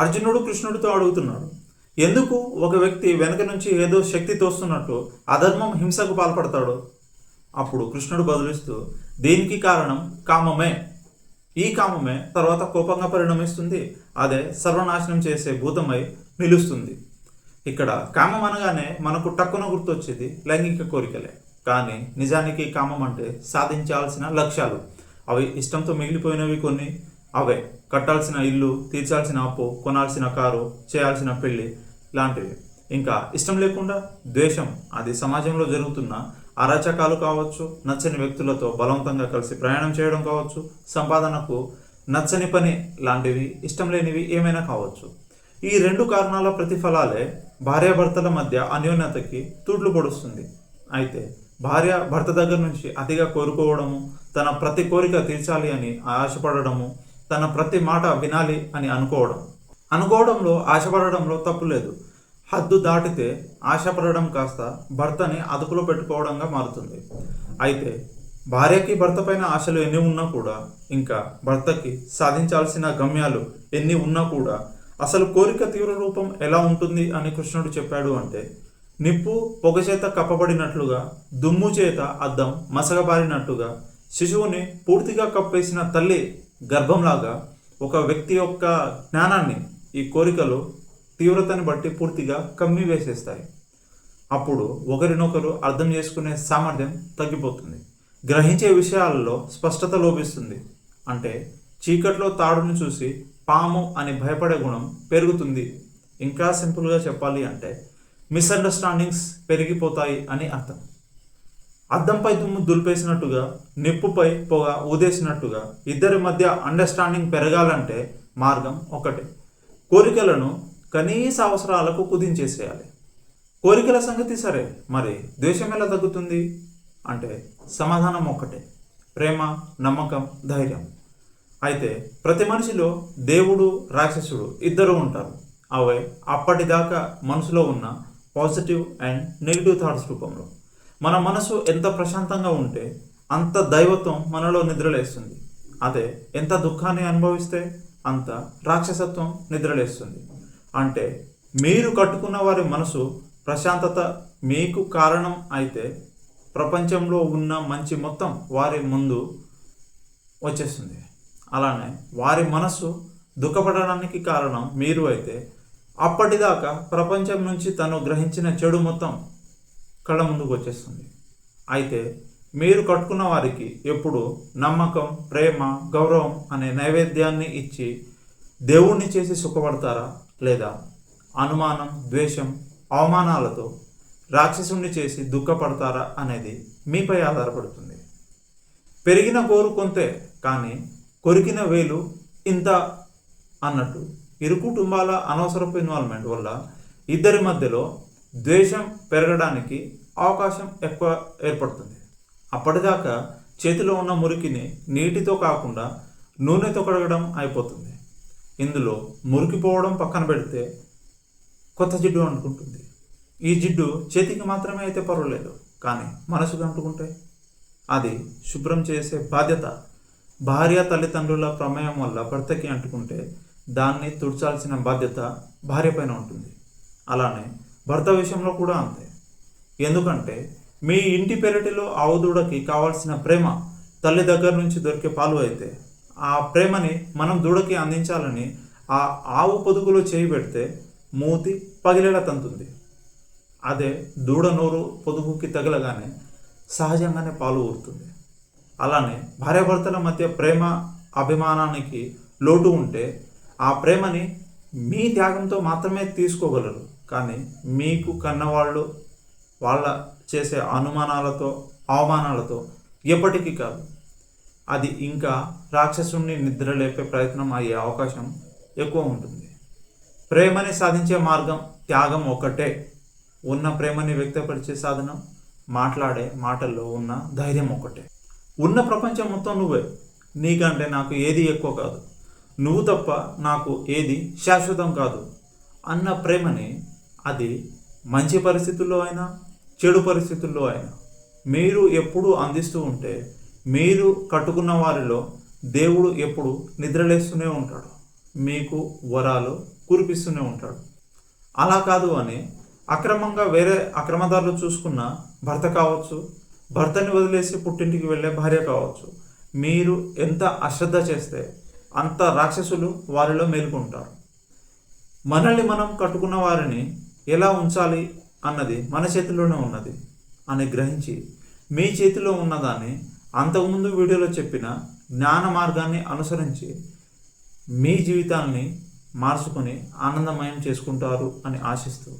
అర్జునుడు కృష్ణుడితో అడుగుతున్నాడు, ఎందుకు ఒక వ్యక్తి వెనక నుంచి ఏదో శక్తి తోస్తున్నట్టు అధర్మం హింసకు పాల్పడతాడు? అప్పుడు కృష్ణుడు బదులిస్తూ, దీనికి కారణం కామమే. ఈ కామమే తర్వాత కోపంగా పరిణమిస్తుంది. అదే సర్వనాశనం చేసే భూతమై నిలుస్తుంది. ఇక్కడ కామం అనగానే మనకు టక్కున గుర్తొచ్చేది లైంగిక కోరికలే. కానీ నిజానికి కామం అంటే సాధించాల్సిన లక్ష్యాలు. అవి ఇష్టంతో మిగిలిపోయినవి కొన్ని. అవే కట్టాల్సిన ఇల్లు, తీర్చాల్సిన అప్పు, కొనాల్సిన కారు, చేయాల్సిన పెళ్ళి లాంటివి. ఇంకా ఇష్టం లేకుండా ద్వేషం, అది సమాజంలో జరుగుతున్న అరాచకాలు కావచ్చు, నచ్చని వ్యక్తులతో బలవంతంగా కలిసి ప్రయాణం చేయడం కావచ్చు, సంపాదనకు నచ్చని పని లాంటివి, ఇష్టం లేనివి ఏమైనా కావచ్చు. ఈ రెండు కారణాల ప్రతిఫలాలే భార్యాభర్తల మధ్య అన్యోన్యతకి తూట్లు పొడుస్తుంది. అయితే భార్య భర్త దగ్గర నుంచి అతిగా కోరుకోవడము, తన ప్రతి కోరిక తీర్చాలి అని ఆశపడడము, తన ప్రతి మాట వినాలి అని అనుకోవడంలో ఆశపడడంలో తప్పు లేదు. హద్దు దాటితే ఆశపడడం కాస్త భర్తని అదుపులో పెట్టుకోవడంగా మారుతుంది. అయితే భార్యకి భర్త పైన ఆశలు ఎన్ని ఉన్నా కూడా, ఇంకా భర్తకి సాధించాల్సిన గమ్యాలు ఎన్ని ఉన్నా కూడా, అసలు కోరిక తీవ్ర రూపం ఎలా ఉంటుంది అని కృష్ణుడు చెప్పాడు అంటే, నిప్పు పొగ చేత కప్పబడినట్లుగా, దుమ్ము చేత అద్దం మసగబారినట్టుగా, శిశువుని పూర్తిగా కప్పేసిన తల్లి గర్భంలాగా ఒక వ్యక్తి యొక్క జ్ఞానాన్ని ఈ కోరికలు తీవ్రతని బట్టి పూర్తిగా కమ్మి వేసేస్తాయి. అప్పుడు ఒకరినొకరు అర్థం చేసుకునే సామర్థ్యం తగ్గిపోతుంది. గ్రహించే విషయాలలో స్పష్టత లోపిస్తుంది. అంటే చీకట్లో తాడును చూసి పాము అని భయపడే గుణం పెరుగుతుంది. ఇంకా సింపుల్గా చెప్పాలి అంటే మిస్అండర్స్టాండింగ్స్ పెరిగిపోతాయి అని అర్థం. అద్దంపై దుమ్ము దులిపేసినట్టుగా, నిప్పుపై పొగ ఊదేసినట్టుగా ఇద్దరి మధ్య అండర్స్టాండింగ్ పెరగాలంటే మార్గం ఒకటే. కోరికలను కనీస అవసరాలకు కుదించేసేయాలి. కోరికల సంగతి సరే, మరి ద్వేషం ఎలా తగ్గుతుంది అంటే సమాధానం ఒక్కటే: ప్రేమ, నమ్మకం, ధైర్యం. అయితే ప్రతి మనిషిలో దేవుడు, రాక్షసుడు ఇద్దరు ఉంటారు. అవే అప్పటిదాకా మనసులో ఉన్న పాజిటివ్ అండ్ నెగిటివ్ థాట్స్ రూపంలో. మన మనసు ఎంత ప్రశాంతంగా ఉంటే అంత దైవత్వం మనలో నిద్రలేస్తుంది. అదే ఎంత దుఃఖాన్ని అనుభవిస్తే అంత రాక్షసత్వం నిద్రలేస్తుంది. అంటే మీరు కట్టుకున్న వారి మనసు ప్రశాంతత మీకు కారణం అయితే ప్రపంచంలో ఉన్న మంచి మొత్తం వారి ముందు వచ్చేస్తుంది. అలానే వారి మనసు దుఃఖపడడానికి కారణం మీరు అయితే అప్పటిదాకా ప్రపంచం నుంచి తను గ్రహించిన చెడు మొత్తం కళ్ళ ముందుకు వచ్చేస్తుంది. అయితే మీరు కట్టుకున్న వారికి ఎప్పుడు నమ్మకం, ప్రేమ, గౌరవం అనే నైవేద్యాన్ని ఇచ్చి దేవుణ్ణి చేసి సుఖపడతారా, లేదా అనుమానం, ద్వేషం, అవమానాలతో రాక్షసుణ్ణి చేసి దుఃఖపడతారా అనేది మీపై ఆధారపడుతుంది. పెరిగిన గోరు కొంతే, కానీ కొరికిన వేలు ఇంత అన్నట్టు ఇరు కుటుంబాల అనవసరపు ఇన్వాల్వ్మెంట్ వల్ల ఇద్దరి మధ్యలో ద్వేషం పెరగడానికి అవకాశం ఎక్కువ ఏర్పడుతుంది. అప్పటిదాకా చేతిలో ఉన్న మురికిని నీటితో కాకుండా నూనెతో కడగడం అయిపోతుంది. ఇందులో మురికిపోవడం పక్కన పెడితే కొత్త జిడ్డు అంటుకుంటుంది. ఈ జిడ్డు చేతికి మాత్రమే అయితే పర్వాలేదు, కానీ మనసుకు అంటుకుంటే అది శుభ్రం చేసే బాధ్యత భార్య తల్లిదండ్రుల ప్రమేయం వల్ల భర్తకి అంటుకుంటే దాన్ని తుడ్చాల్సిన బాధ్యత భార్య పైన ఉంటుంది. అలానే భర్త విషయంలో కూడా అంతే. ఎందుకంటే మీ ఇంటి పెరటిలో ఆవుదూడకి కావాల్సిన ప్రేమ తల్లి దగ్గర నుంచి దొరికే పాలు అయితే, ఆ ప్రేమని మనం దూడకి అందించాలని ఆ ఆవు పొదుగులో చేయి పెడితే మూతి పగిలేలా తంతుంది. అదే దూడ నోరు పొదుగుకి తగలగానే సహజంగానే పాలు ఊరుతుంది. అలానే భార్యాభర్తల మధ్య ప్రేమ, అభిమానానికి లోటు ఉంటే ఆ ప్రేమని మీ త్యాగంతో మాత్రమే తీసుకోగలరు. కానీ మీకు కన్నవాళ్ళు వాళ్ళ చేసే అనుమానాలతో, అవమానాలతో ఎప్పటికీ కాదు. అది ఇంకా రాక్షసుణ్ణి నిద్రలేపే ప్రయత్నం అయ్యే అవకాశం ఎక్కువ ఉంటుంది. ప్రేమని సాధించే మార్గం త్యాగం ఒక్కటే. ఉన్న ప్రేమని వ్యక్తపరిచే సాధనం మాట్లాడే మాటల్లో ఉన్న ధైర్యం ఒక్కటే. ఉన్న ప్రపంచం మొత్తం నువ్వే, నీకంటే నాకు ఏది ఎక్కువ కాదు, నువ్వు తప్ప నాకు ఏది శాశ్వతం కాదు అన్న ప్రేమని, అది మంచి పరిస్థితుల్లో అయినా చెడు పరిస్థితుల్లో అయినా మీరు ఎప్పుడూ అందిస్తూ ఉంటే, మీరు కట్టుకున్న వారిలో దేవుడు ఎప్పుడు నిద్రలేస్తూనే ఉంటాడు. మీకు వరాలు కురిపిస్తూనే ఉంటాడు. అలా కాదు అని అక్రమంగా వేరే అక్రమదారులు చూసుకున్న భర్త కావచ్చు, భర్తని వదిలేసి పుట్టింటికి వెళ్ళే భార్య కావచ్చు, మీరు ఎంత అశ్రద్ధ చేస్తే అంత రాక్షసులు వారిలో మేలుకుంటారు. మనల్ని మనం కట్టుకున్న వారిని ఎలా ఉంచాలి అన్నది మన చేతిలోనే ఉన్నది అని గ్రహించి మీ చేతిలో ఉన్నదాన్ని అంతకుముందు వీడియోలో చెప్పిన జ్ఞాన మార్గాన్ని అనుసరించి మీ జీవితాన్ని మార్చుకొని ఆనందమయం చేసుకుంటారు అని ఆశిస్తూ